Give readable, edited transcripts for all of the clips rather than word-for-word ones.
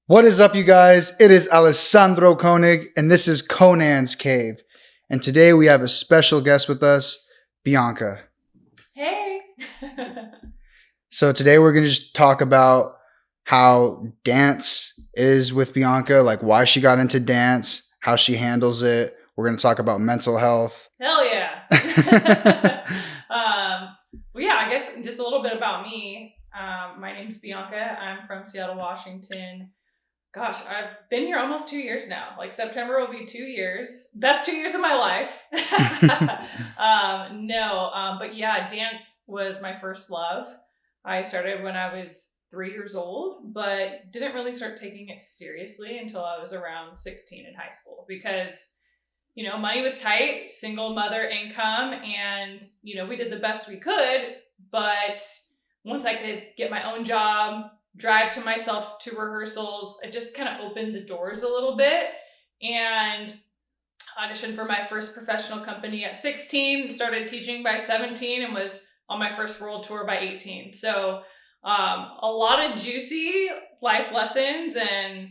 What is up, you guys? It is Alessandro Koenig, and this is Conan's Cave. And today we have a special guest with us, Bianca. Hey. So today we're going to just talk about how dance is with Bianca, like why she got into dance, how she handles it. We're going to talk about mental health. Hell yeah. I guess just a little bit about me. My name's Bianca. I'm from Seattle, Washington. Gosh, I've been here almost 2 years now. Like September will be 2 years. Best 2 years of my life. But yeah, dance was my first love. I started when I was 3 years old, but didn't really start taking it seriously until I was around 16 in high school because money was tight, single mother income, and, we did the best we could. But once I could get my own job, drive to myself to rehearsals, it just kind of opened the doors a little bit, and auditioned for my first professional company at 16, started teaching by 17, and was on my first world tour by 18. So a lot of juicy life lessons and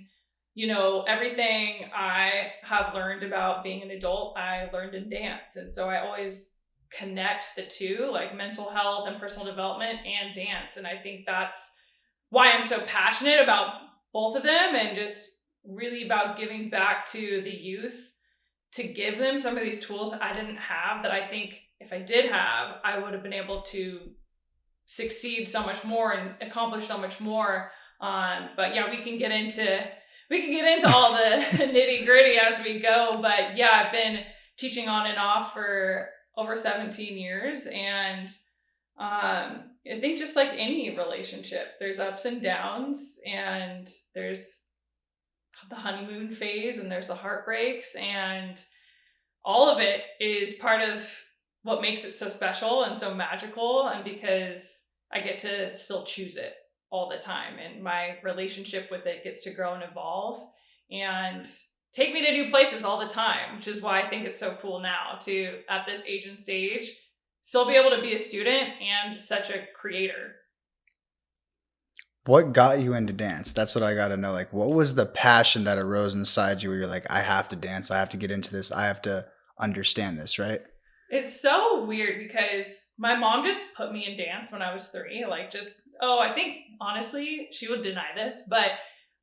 everything I have learned about being an adult, I learned in dance. And so I always connect the two, like mental health and personal development and dance. And I think that's why I'm so passionate about both of them, and just really about giving back to the youth to give them some of these tools I didn't have, that I think if I did have, I would have been able to succeed so much more and accomplish so much more. But yeah, we can get into all the nitty gritty as we go. But yeah, I've been teaching on and off for over 17 years. And I think just like any relationship, there's ups and downs, and there's the honeymoon phase, and there's the heartbreaks, and all of it is part of what makes it so special and so magical. And because I get to still choose it all the time, and my relationship with it gets to grow and evolve and take me to new places all the time, which is why I think it's so cool now to, at this age and stage, still be able to be a student and such a creator. What got you into dance? That's what I got to know. Like, what was the passion that arose inside you where you're like, I have to dance, I have to get into this, I have to understand this, right? It's so weird because my mom just put me in dance when I was 3. I think honestly, she would deny this, but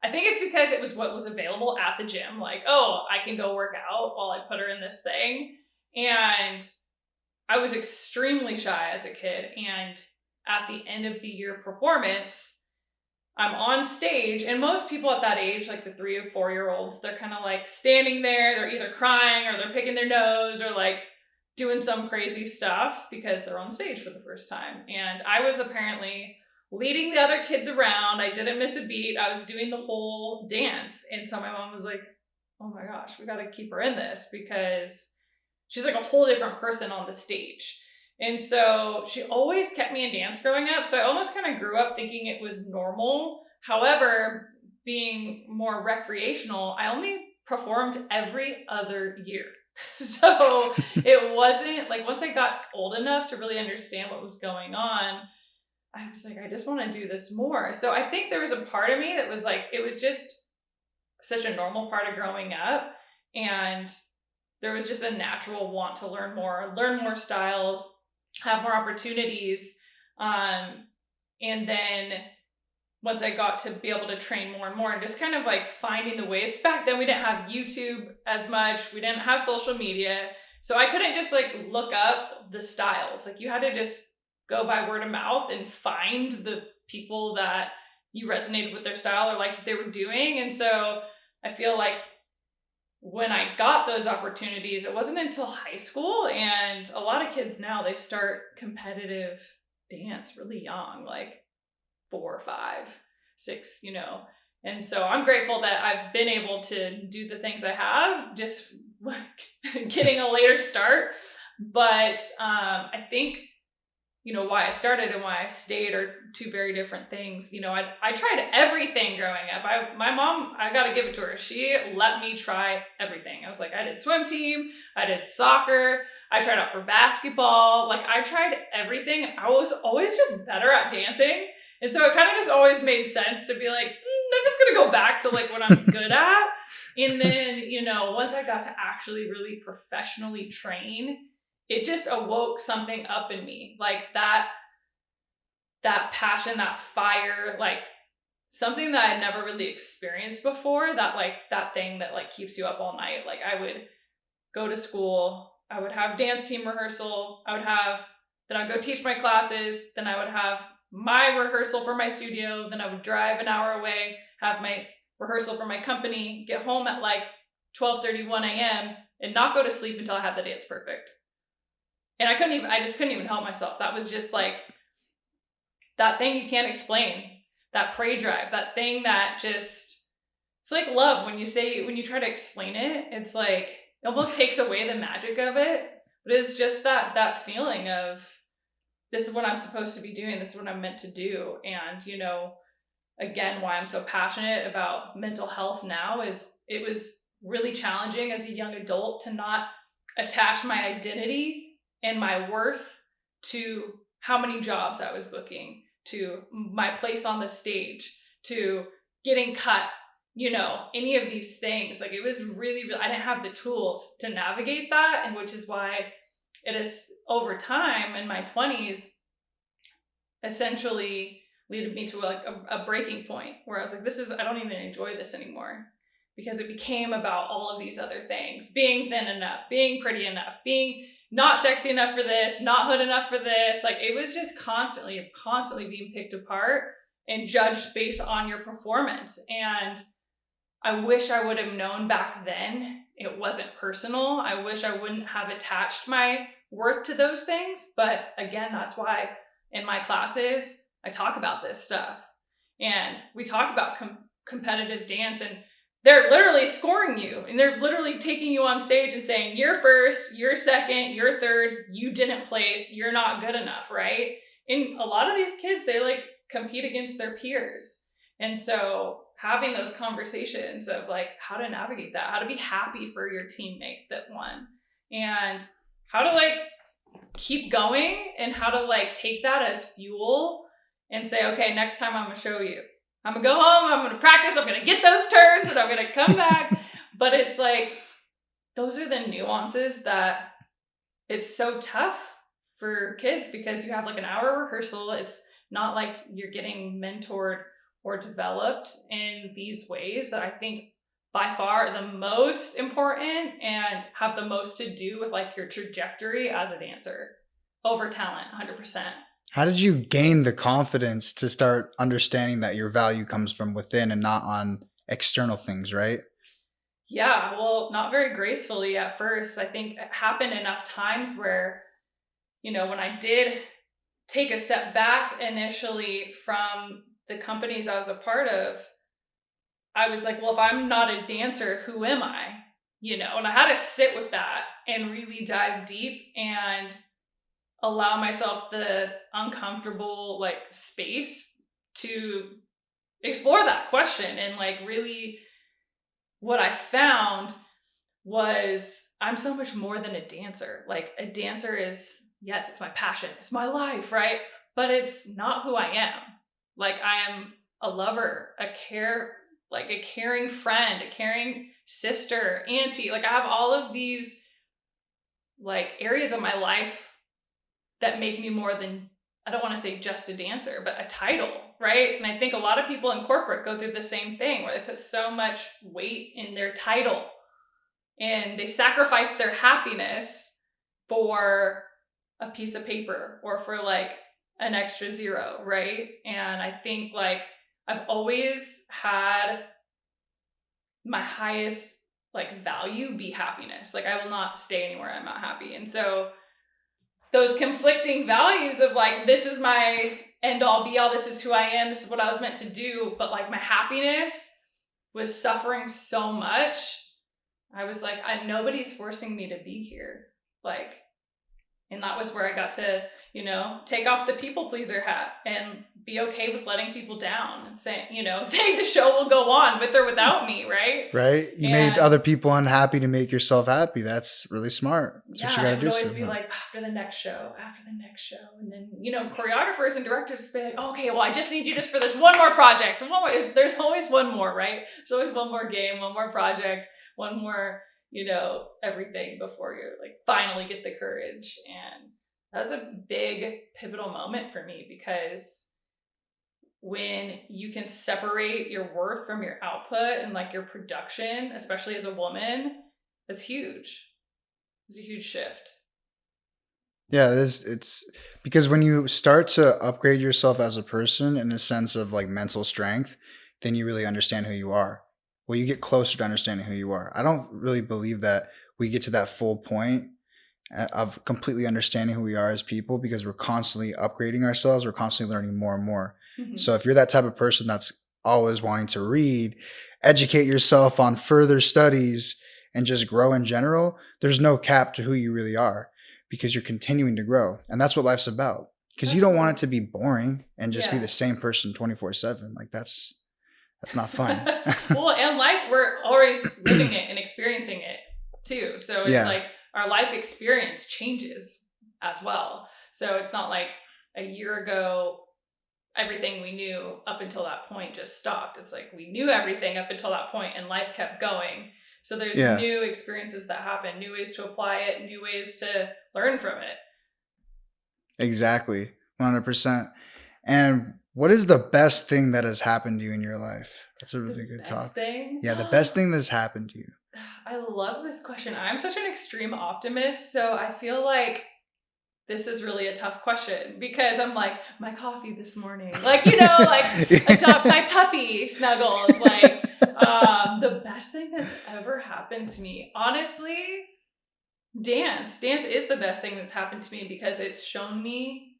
I think it's because it was what was available at the gym. Like, oh, I can go work out while I put her in this thing. And I was extremely shy as a kid. And at the end of the year performance, I'm on stage, and most people at that age, like the 3 or 4 year olds, they're kind of like standing there, they're either crying or they're picking their nose or like doing some crazy stuff because they're on stage for the first time. And I was apparently leading the other kids around. I didn't miss a beat. I was doing the whole dance. And so my mom was like, oh my gosh, we got to keep her in this because she's like a whole different person on the stage. And so she always kept me in dance growing up. So I almost kind of grew up thinking it was normal. However, being more recreational, I only performed every other year. So it wasn't like, once I got old enough to really understand what was going on, I was like, I just want to do this more. So I think there was a part of me that was like, it was just such a normal part of growing up. And there was just a natural want to learn more styles, have more opportunities. And then once I got to be able to train more and more, and just kind of like finding the ways. Back then we didn't have YouTube as much. We didn't have social media. So I couldn't just like look up the styles. Like, you had to just go by word of mouth and find the people that you resonated with their style or liked what they were doing. And so I feel like when I got those opportunities, it wasn't until high school. And a lot of kids now, they start competitive dance really young, like 4, 5, 6, And so I'm grateful that I've been able to do the things I have, just getting a later start. But I think, why I started and why I stayed are two very different things. I tried everything growing up. My mom, I got to give it to her. She let me try everything. I was like, I did swim team, I did soccer, I tried out for basketball. Like, I tried everything. I was always just better at dancing. And so it kind of just always made sense to be like, I'm just going to go back to like what I'm good at. And then, you know, once I got to actually really professionally train, it just awoke something up in me. Like that passion, that fire, like something that I'd never really experienced before, that thing that like keeps you up all night. Like I would go to school, I would have dance team rehearsal, then I'd go teach my classes, then I would have my rehearsal for my studio, then I would drive an hour away, have my rehearsal for my company, get home at like 12:30, 1 a.m. and not go to sleep until I had the dance perfect. And I just couldn't even help myself. That was just like that thing you can't explain, that prey drive, that thing that just, it's like love. When you try to explain it, it's like, it almost takes away the magic of it. But it's just that feeling of, this is what I'm supposed to be doing. This is what I'm meant to do. And, you know, again, why I'm so passionate about mental health now is it was really challenging as a young adult to not attach my identity and my worth to how many jobs I was booking, to my place on the stage, to getting cut, you know, any of these things. Like it was really, I didn't have the tools to navigate that. And which is why it is over time in my 20s essentially led me to like a breaking point where I was like, I don't even enjoy this anymore, because it became about all of these other things, being thin enough, being pretty enough, being not sexy enough for this, not hood enough for this. Like it was just constantly being picked apart and judged based on your performance. And I wish I would have known back then it wasn't personal. I wish I wouldn't have attached my worth to those things. But again, that's why in my classes, I talk about this stuff. And we talk about competitive dance, and they're literally scoring you, and they're literally taking you on stage and saying, you're first, you're second, you're third, you didn't place, you're not good enough, right? And a lot of these kids, they like compete against their peers. And so having those conversations of like how to navigate that, how to be happy for your teammate that won, and how to like keep going, and how to like take that as fuel and say, okay, next time I'm gonna show you. I'm gonna go home, I'm gonna practice, I'm gonna get those turns, and I'm gonna come back. But it's like, those are the nuances that it's so tough for kids, because you have like an hour rehearsal. It's not like you're getting mentored or developed in these ways that I think by far the most important and have the most to do with like your trajectory as a dancer over talent, 100%. How did you gain the confidence to start understanding that your value comes from within and not on external things, right? Yeah, well, not very gracefully at first. I think it happened enough times where, you know, when I did take a step back initially from the companies I was a part of, I was like, well, if I'm not a dancer, who am I? You know, and I had to sit with that and really dive deep and allow myself the uncomfortable like space to explore that question. And like really what I found was I'm so much more than a dancer. Like a dancer is, yes, it's my passion, it's my life, right? But it's not who I am. Like I am a lover, a caring friend, a caring sister, auntie. Like I have all of these like areas of my life that make me more than, I don't want to say just a dancer, but a title, right? And I think a lot of people in corporate go through the same thing, where they put so much weight in their title and they sacrifice their happiness for a piece of paper or for like an extra zero, right? And I think like I've always had my highest like value be happiness. Like I will not stay anywhere I'm not happy. And so those conflicting values of like, this is my end all be all, this is who I am, this is what I was meant to do, but like my happiness was suffering so much. I was like, nobody's forcing me to be here. Like, And that was where I got to, take off the people pleaser hat and be okay with letting people down and saying, saying the show will go on with or without me, right? Right? You made And other people unhappy to make yourself happy. That's really smart. That's what you yeah, got to it do. would always be like after the next show. And then, choreographers and directors would be like, okay, well, I just need you just for this one more project. There's always one more, right? There's always one more game, one more project, one more, everything before you like finally get the courage. And that was a big pivotal moment for me, because when you can separate your worth from your output and like your production, especially as a woman, that's huge. It's a huge shift. Yeah, it's because when you start to upgrade yourself as a person in a sense of like mental strength, then you really understand who you are. Well, you get closer to understanding who you are. I don't really believe that we get to that full point of completely understanding who we are as people, because we're constantly upgrading ourselves. We're constantly learning more and more. Mm-hmm. So if you're that type of person that's always wanting to read, educate yourself on further studies, and just grow in general, there's no cap to who you really are, because you're continuing to grow. And that's what life's about. Because you don't want it to be boring and just be the same person 24/7. Like that's not fun. Well, in life, we're always living it and experiencing it too. So it's like our life experience changes as well. So it's not like a year ago, everything we knew up until that point just stopped. It's like we knew everything up until that point and life kept going. So there's new experiences that happen, new ways to apply it, new ways to learn from it. Exactly. 100%. And what is the best thing that has happened to you in your life? That's a really good topic. Thing? Yeah, the best thing that's happened to you. I love this question. I'm such an extreme optimist, so I feel like this is really a tough question, because I'm like, my coffee this morning, like, like a dog, my puppy snuggles, like, the best thing that's ever happened to me, honestly, dance is the best thing that's happened to me, because it's shown me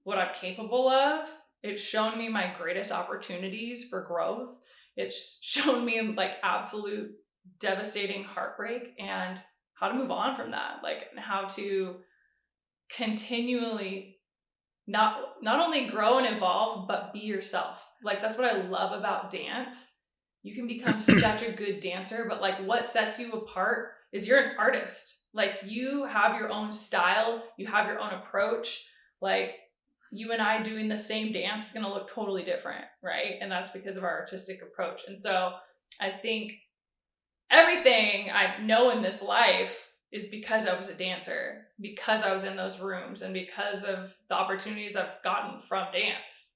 what I'm capable of. It's shown me my greatest opportunities for growth. It's shown me like absolute devastating heartbreak and how to move on from that, like how to continually not only grow and evolve, but be yourself. Like that's what I love about dance. You can become such a good dancer, but like what sets you apart is you're an artist. Like you have your own style, you have your own approach. Like you and I doing the same dance is going to look totally different, right? And that's because of our artistic approach. And so I think everything I know in this life is because I was a dancer, because I was in those rooms, and because of the opportunities I've gotten from dance.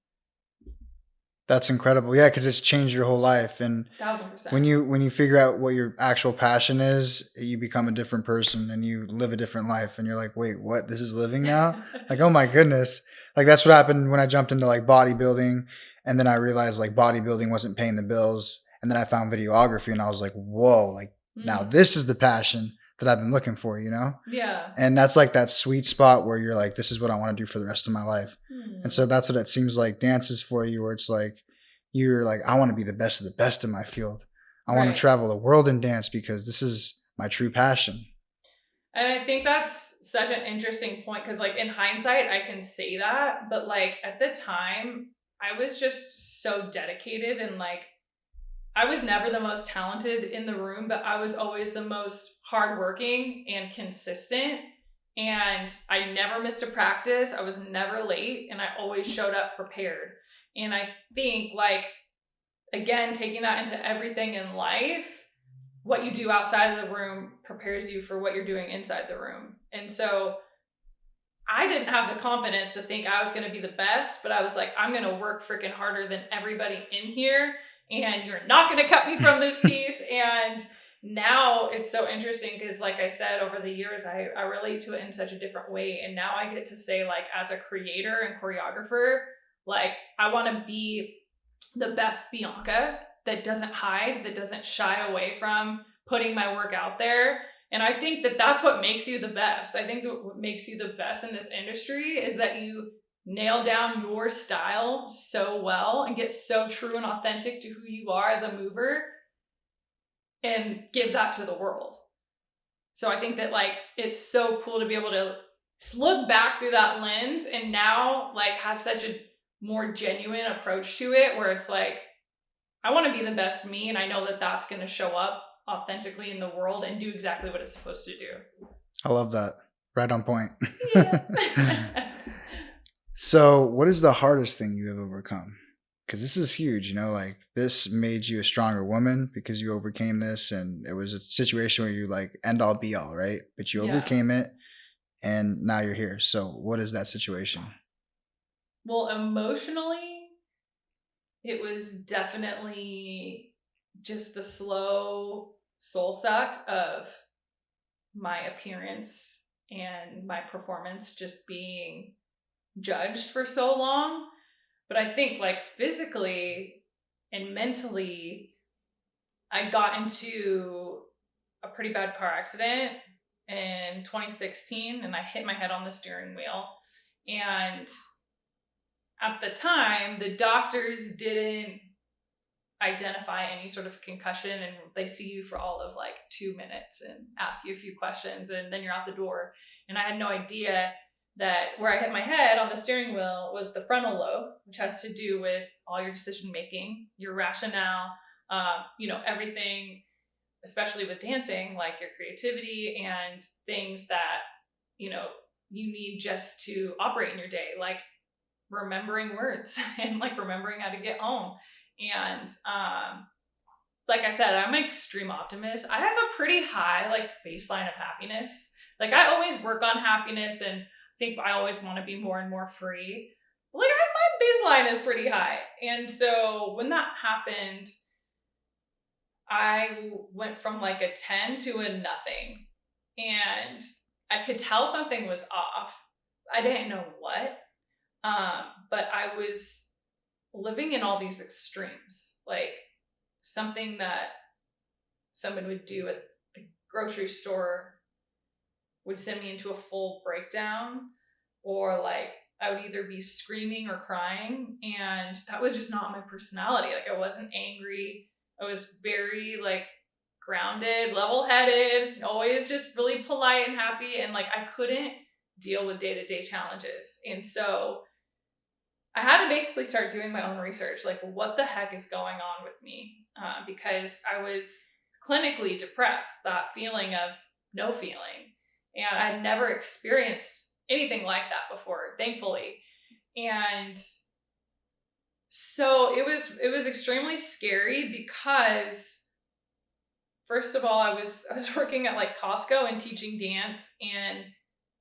That's incredible. Yeah, because it's changed your whole life. And 1000%. when you figure out what your actual passion is, you become a different person and you live a different life. And you're like, wait, what? This is living now? Like, oh my goodness. Like that's what happened when I jumped into like bodybuilding. And then I realized like bodybuilding wasn't paying the bills. And then I found videography and I was like, whoa, like now this is the passion that I've been looking for, Yeah. And that's like that sweet spot where you're like, this is what I want to do for the rest of my life. And so that's what it seems like dance is for you, where it's like, you're like, I want to be the best of the best in my field. I want to travel the world and dance because this is my true passion. And I think that's such an interesting point, because like in hindsight, I can say that, but like at the time, I was just so dedicated, and like I was never the most talented in the room, but I was always the most hardworking and consistent. And I never missed a practice. I was never late, and I always showed up prepared. And I think like, again, taking that into everything in life, what you do outside of the room prepares you for what you're doing inside the room. And so I didn't have the confidence to think I was going to be the best, but I was like, I'm going to work freaking harder than everybody in here, and you're not going to cut me from this piece. And now it's so interesting because, like I said, over the years, I relate to it in such a different way. And now I get to say, like, as a creator and choreographer, like, I want to be the best Bianca that doesn't hide, that doesn't shy away from putting my work out there. And I think that that's what makes you the best. I think that what makes you the best in this industry is that you nail down your style so well and get so true and authentic to who you are as a mover and give that to the world. So I think that like it's so cool to be able to look back through that lens and now like have such a more genuine approach to it where it's like, I want to be the best me, and I know that that's going to show up authentically in the world and do exactly what it's supposed to do. I love that. Right on point. Yeah. So, what is the hardest thing you have overcome? Because this is huge, like this made you a stronger woman because you overcame this, and it was a situation where you like end all be all, right? But you Yeah. overcame it, and now you're here. So, what is that situation? Well, emotionally, it was definitely just the slow soul suck of my appearance and my performance just being judged for so long. But I think like physically and mentally, I got into a pretty bad car accident in 2016 and I hit my head on the steering wheel. And at the time, the doctors didn't identify any sort of concussion, and they see you for all of like 2 minutes and ask you a few questions and then you're out the door. And I had no idea that where I hit my head on the steering wheel was the frontal lobe, which has to do with all your decision making, your rationale, everything, especially with dancing, like your creativity and things that you need just to operate in your day, like remembering words and like remembering how to get home. And like I said, I'm an extreme optimist. I have a pretty high like baseline of happiness. Like I always work on happiness and think I always want to be more and more free. But like my baseline is pretty high. And so when that happened, I went from like a 10 to a nothing. And I could tell something was off. I didn't know what. But I was living in all these extremes, like something that someone would do at the grocery store would send me into a full breakdown, or like I would either be screaming or crying, and that was just not my personality. Like I wasn't angry. I was very like grounded, level-headed, always just really polite and happy, and like I couldn't deal with day-to-day challenges. And so I had to basically start doing my own research, like what the heck is going on with me? Because I was clinically depressed, that feeling of no feeling. And I'd never experienced anything like that before, thankfully. And so it was extremely scary because first of all, I was working at like Costco and teaching dance, and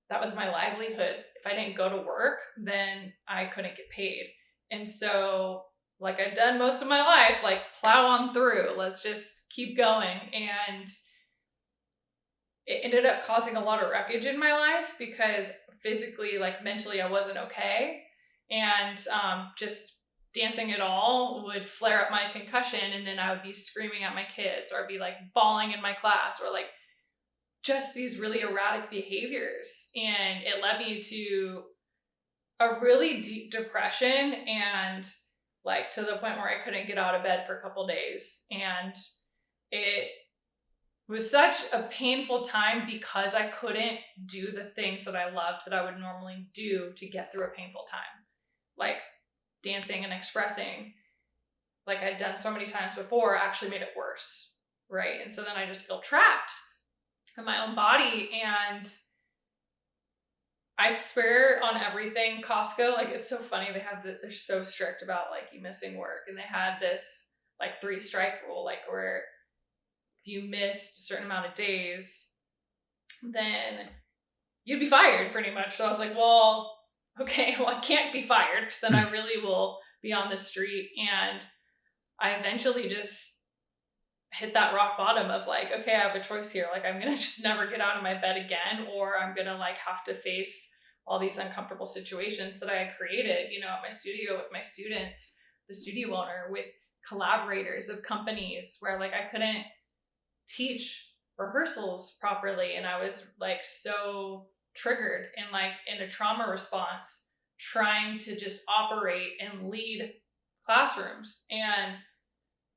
that was my livelihood. If I didn't go to work, then I couldn't get paid. And so, like I'd done most of my life, like plow on through, let's just keep going. And it ended up causing a lot of wreckage in my life because physically, like mentally, I wasn't okay. And just dancing at all would flare up my concussion, and then I would be screaming at my kids, or I'd be like bawling in my class, or like just these really erratic behaviors. And it led me to a really deep depression, and like to the point where I couldn't get out of bed for a couple days. And it was such a painful time because I couldn't do the things that I loved that I would normally do to get through a painful time, like dancing and expressing, like I'd done so many times before, actually made it worse, right? And so then I just feel trapped in my own body. And I swear on everything, Costco, like it's so funny, they're so strict about like you missing work, and they had this like 3-strike rule, like where if you missed a certain amount of days, then you'd be fired pretty much. So I was like, well, okay, well I can't be fired because then I really will be on the street. And I eventually just hit that rock bottom of like, okay, I have a choice here. Like I'm going to just never get out of my bed again, or I'm going to like have to face all these uncomfortable situations that I had created, at my studio with my students, the studio owner, with collaborators of companies, where like I couldn't teach rehearsals properly. And I was like so triggered and like in a trauma response, trying to just operate and lead classrooms. And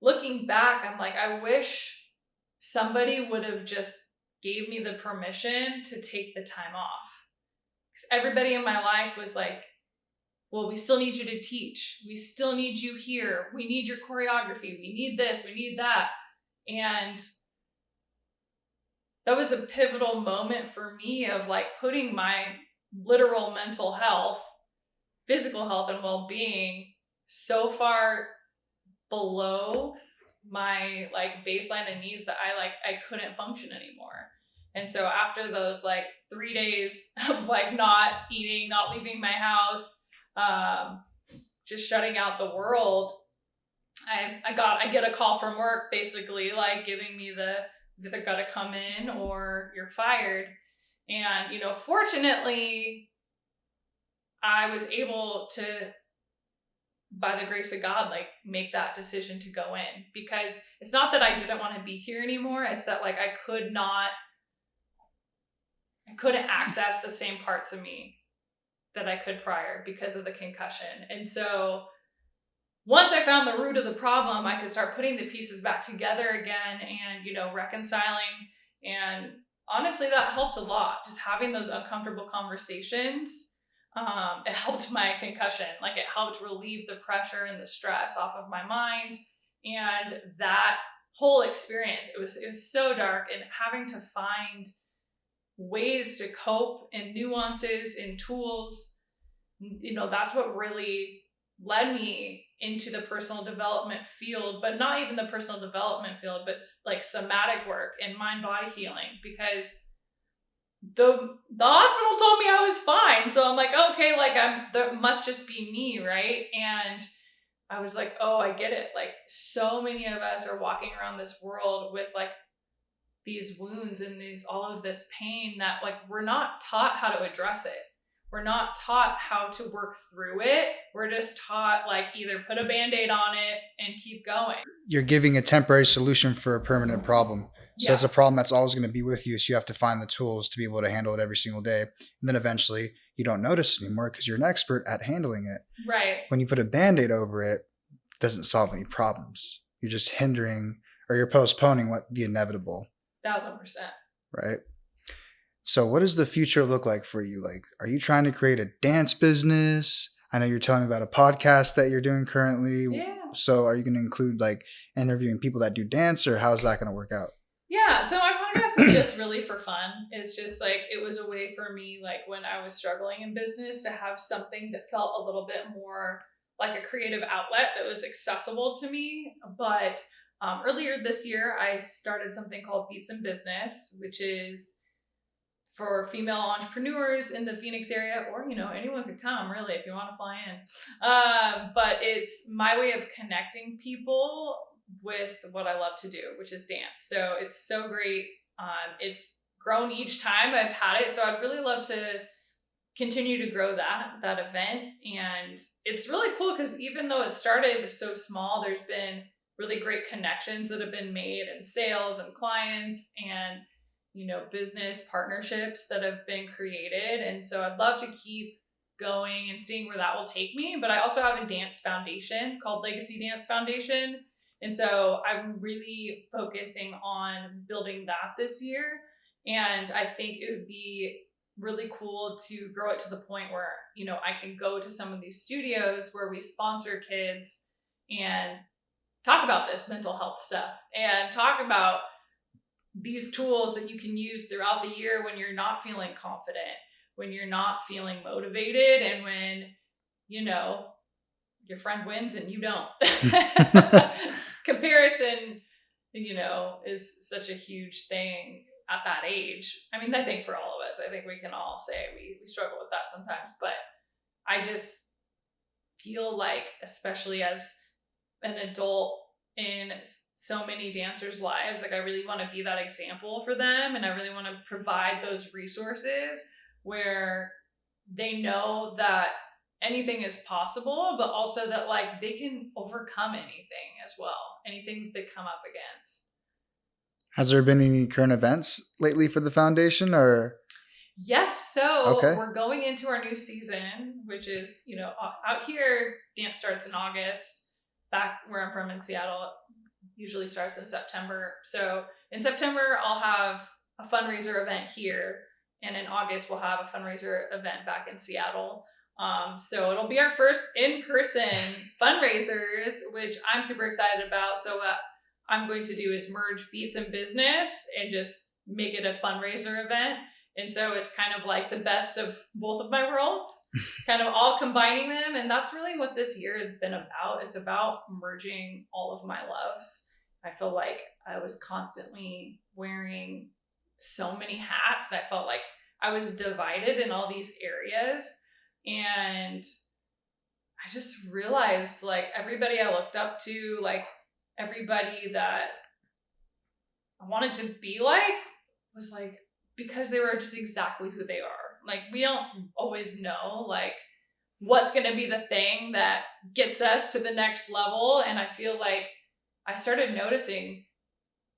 looking back, I'm like, I wish somebody would have just gave me the permission to take the time off. everybody in my life was like, well, we still need you to teach. We still need you here. We need your choreography. We need this. We need that. And that was a pivotal moment for me of like putting my literal mental health, physical health, and well-being so far below my like baseline and needs that I couldn't function anymore. And so after those like 3 days of like not eating, not leaving my house, just shutting out the world, I get a call from work basically like giving me the either got to come in or you're fired. And fortunately I was able to, by the grace of God, like make that decision to go in, because it's not that I didn't want to be here anymore. It's that like I couldn't access the same parts of me that I could prior because of the concussion. And so once I found the root of the problem, I could start putting the pieces back together again and, reconciling. And honestly, that helped a lot. Just having those uncomfortable conversations. It helped my concussion. Like it helped relieve the pressure and the stress off of my mind. And that whole experience, it was so dark, and having to find ways to cope and nuances and tools, that's what really led me into the personal development field, but not even the personal development field, but like somatic work and mind body healing, because the hospital told me I was fine. So I'm like, okay, like that must just be me, right? And I was like, oh, I get it. Like so many of us are walking around this world with like these wounds and all of this pain that like we're not taught how to address it. We're not taught how to work through it. We're just taught like either put a Band-Aid on it and keep going. You're giving a temporary solution for a permanent problem. So it's a problem that's always going to be with you. So you have to find the tools to be able to handle it every single day. And then eventually you don't notice it anymore because you're an expert at handling it. Right. When you put a Band-Aid over it, it doesn't solve any problems. You're just hindering, or you're postponing the inevitable. 1,000%. Right. So what does the future look like for you? Like, are you trying to create a dance business? I know you're telling me about a podcast that you're doing currently. Yeah. So are you going to include like interviewing people that do dance, or how's that going to work out? Yeah. So my podcast is just really for fun. It's just like, it was a way for me, like when I was struggling in business, to have something that felt a little bit more like a creative outlet that was accessible to me. But earlier this year, I started something called Beats in Business, which is for female entrepreneurs in the Phoenix area, or, anyone could come really if you want to fly in. But it's my way of connecting people with what I love to do, which is dance. So it's so great. It's grown each time I've had it. So I'd really love to continue to grow that event. And it's really cool because even though it started so small, there's been really great connections that have been made, and sales and clients and business partnerships that have been created. And so I'd love to keep going and seeing where that will take me. But I also have a dance foundation called Legacy Dance Foundation. And so I'm really focusing on building that this year. And I think it would be really cool to grow it to the point where, I can go to some of these studios where we sponsor kids and talk about this mental health stuff and talk about these tools that you can use throughout the year when you're not feeling confident, when you're not feeling motivated, and when, your friend wins and you don't. Comparison, is such a huge thing at that age. I mean, I think for all of us, I think we can all say we struggle with that sometimes, but I just feel like, especially as an adult in so many dancers' lives, like I really want to be that example for them, and I really want to provide those resources where they know that anything is possible, but also that like they can overcome anything as well, anything that they come up against. Has there been any current events lately for the foundation, or? Yes. So We're going into our new season, which is, out here, dance starts in August. Back where I'm from in Seattle, usually starts in September. So in September, I'll have a fundraiser event here And in August, we'll have a fundraiser event back in Seattle. So it'll be our first in-person fundraisers, which I'm super excited about. So what I'm going to do is merge Beats and Business and just make it a fundraiser event. And so it's kind of like the best of both of my worlds, kind of all combining them. And that's really what this year has been about. It's about merging all of my loves. I feel like I was constantly wearing so many hats, and I felt like I was divided in all these areas. And I just realized like everybody I looked up to, like everybody that I wanted to be like, was like, because they were just exactly who they are. Like, we don't always know like what's going to be the thing that gets us to the next level. And I feel like I started noticing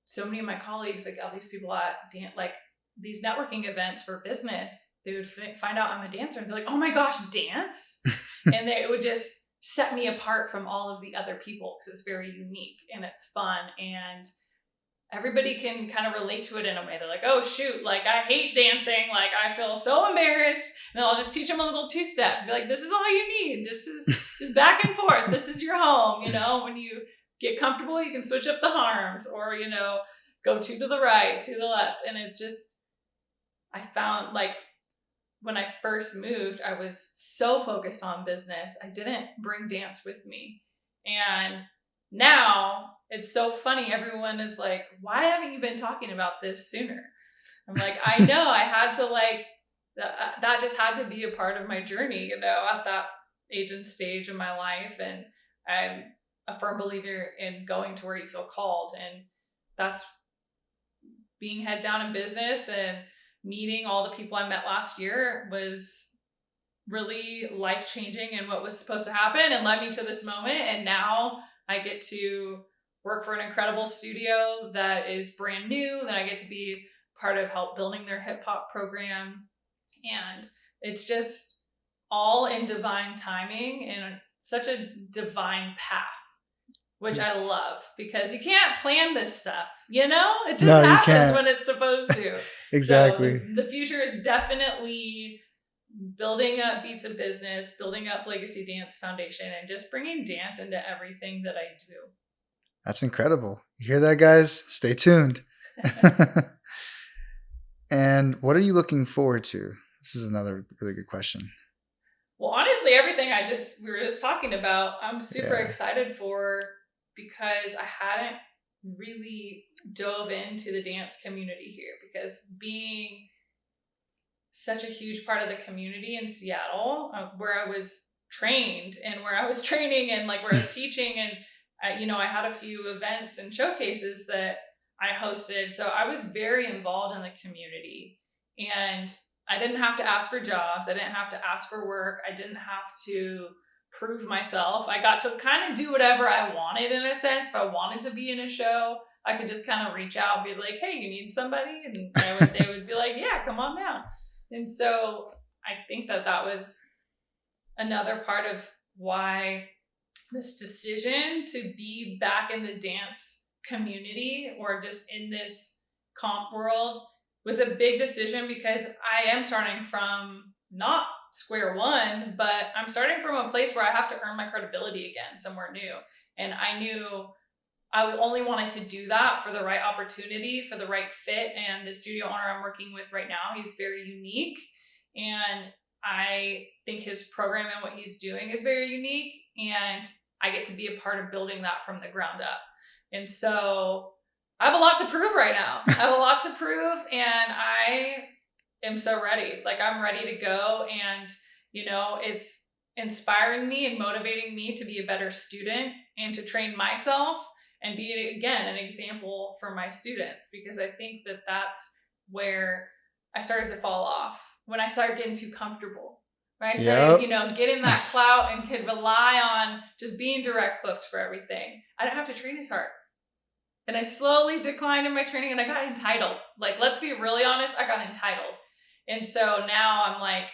so many of my colleagues, like all these people at like these networking events for business, they would find out I'm a dancer and be like, oh my gosh, dance. And it would just set me apart from all of the other people because it's very unique and it's fun. And everybody can kind of relate to it in a way. They're like, oh shoot, like I hate dancing. Like I feel so embarrassed. And I'll just teach them a little 2-step. Be like, this is all you need. This is just back and forth. This is your home. You know, when you get comfortable, you can switch up the arms or, you know, go 2 to the right, 2 to the left. And it's just, I found like when I first moved, I was so focused on business. I didn't bring dance with me. And now it's so funny. Everyone is like, why haven't you been talking about this sooner? I'm like, I know I had to like, that just had to be a part of my journey, you know, at that age and stage of my life. And I'm a firm believer in going to where you feel called. And that's being head down in business and meeting all the people I met last year was really life-changing and what was supposed to happen and led me to this moment. And now I get to work for an incredible studio that is brand new, that I get to be part of help building their hip hop program. And it's just all in divine timing and such a divine path, which I love because you can't plan this stuff, you know? It just happens when it's supposed to. Exactly. So the future is definitely building up Beats of Business, building up Legacy Dance Foundation, and just bringing dance into everything that I do. That's incredible. You hear that, guys? Stay tuned. And what are you looking forward to? This is another really good question. Well, honestly, everything we were just talking about, I'm super excited for because I hadn't really dove into the dance community here because being such a huge part of the community in Seattle, where I was trained and where I was training and like where I was teaching and I had a few events and showcases that I hosted. So I was very involved in the community and I didn't have to ask for jobs. I didn't have to ask for work. I didn't have to prove myself. I got to kind of do whatever I wanted in a sense. If I wanted to be in a show, I could just kind of reach out and be like, hey, you need somebody? And they would be like, yeah, come on down. And so I think that was another part of why this decision to be back in the dance community or just in this comp world was a big decision because I am starting from not square one, but I'm starting from a place where I have to earn my credibility again, somewhere new. And I knew I only wanted to do that for the right opportunity, for the right fit. And the studio owner I'm working with right now, he's very unique. And I think his program and what he's doing is very unique. And I get to be a part of building that from the ground up. And so I have a lot to prove right now. I have a lot to prove and I am so ready. Like I'm ready to go. And, it's inspiring me and motivating me to be a better student and to train myself and be, again, an example for my students, because I think that that's where I started to fall off when I started getting too comfortable. When I started, getting that clout and could rely on just being direct booked for everything. I don't have to train as hard. And I slowly declined in my training and I got entitled. Like, let's be really honest, I got entitled. And so now I'm like,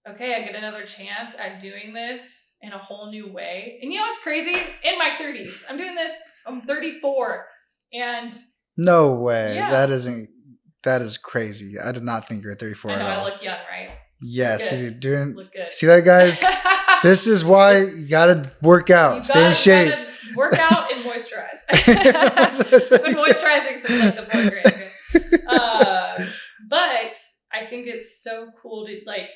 okay, I get another chance at doing this in a whole new way. And it's crazy? In my 30s. I'm doing this, I'm 34. And no way. Yeah. That isn't That is crazy. I did not think you were 34 I know at all. I look young, right? Yes, Look good. you're doing. Look good. See that, guys? This is why you gotta work out, You stay in shape. gotta work out and moisturize. I've been moisturizing since like the 4th grade. But I think it's so cool to like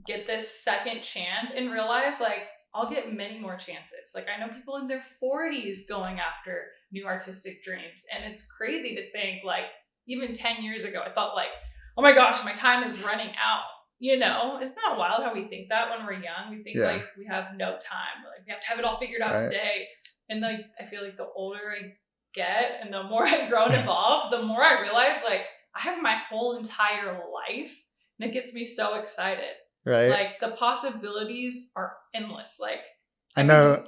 get this second chance and realize like I'll get many more chances. Like I know people in their 40s going after new artistic dreams, and it's crazy to think like even 10 years ago I thought like, oh my gosh, my time is running out. You know, it's not wild how we think that when we're young. We think like we have no time. Like we have to have it all figured out today. And like I feel like the older I get and the more I grow and evolve, the more I realize like I have my whole entire life, and it gets me so excited. Right. Like the possibilities are endless. Like I know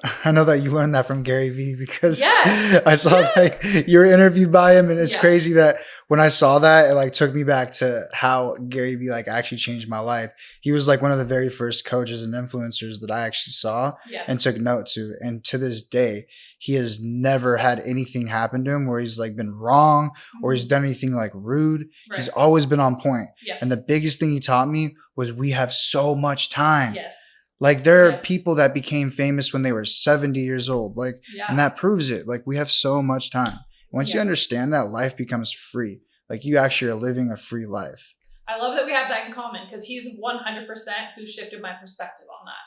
that you learned that from Gary Vee because Yes. I saw like you were interviewed by him, and it's Yeah. crazy that when I saw that, it like took me back to how Gary Vee like actually changed my life. He was like one of the very first coaches and influencers that I actually saw Yes. and took note to. And to this day, he has never had anything happen to him where he's like been wrong or he's done anything like rude. Right. He's always been on point. Yeah. And the biggest thing he taught me was we have so much time. Yes. Like there are Yes. people that became famous when they were 70 years old. Like, Yeah. and that proves it. Like we have so much time. Once you Yeah. understand that, life becomes free. Like you actually are living a free life. I love that we have that in common because he's 100% who shifted my perspective on that.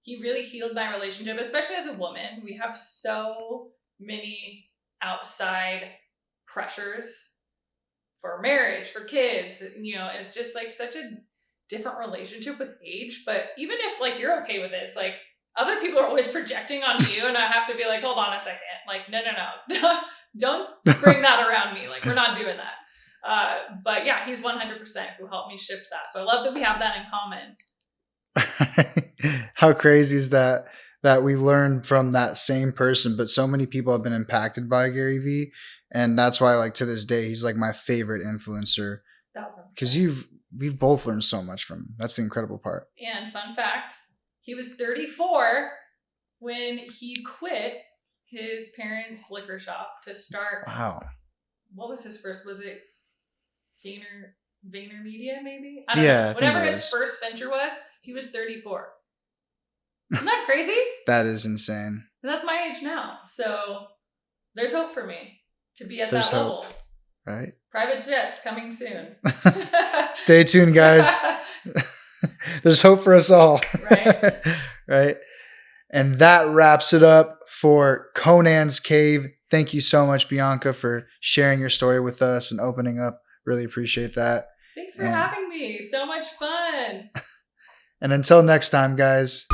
He really healed my relationship, especially as a woman. We have so many outside pressures for marriage, for kids. You know, it's just like such a different relationship with age. But even if like you're okay with it, it's like other people are always projecting on you, and I have to be like, hold on a second. Like, no. Don't bring that around me. Like, we're not doing that. But yeah, he's 100% who helped me shift that. So I love that we have that in common. How crazy is that we learned from that same person, but so many people have been impacted by Gary Vee. And that's why like to this day, he's like my favorite influencer 1000%. because we've both learned so much from him. That's the incredible part. And fun fact, he was 34 when he quit his parents' liquor shop to start. Wow. What was his first? Was it Vayner Media, maybe? I don't Yeah, know. I think Whatever it his was. first venture was, he was 34. Isn't that crazy? That is insane. And that's my age now. So there's hope for me to be at There's that hope. level. Right? Private jets coming soon. Stay tuned, guys. There's hope for us all. Right. Right. And that wraps it up for Conan's Cave. Thank you so much, Bianca, for sharing your story with us and opening up. Really appreciate that. Thanks for having me. So much fun. And until next time, guys.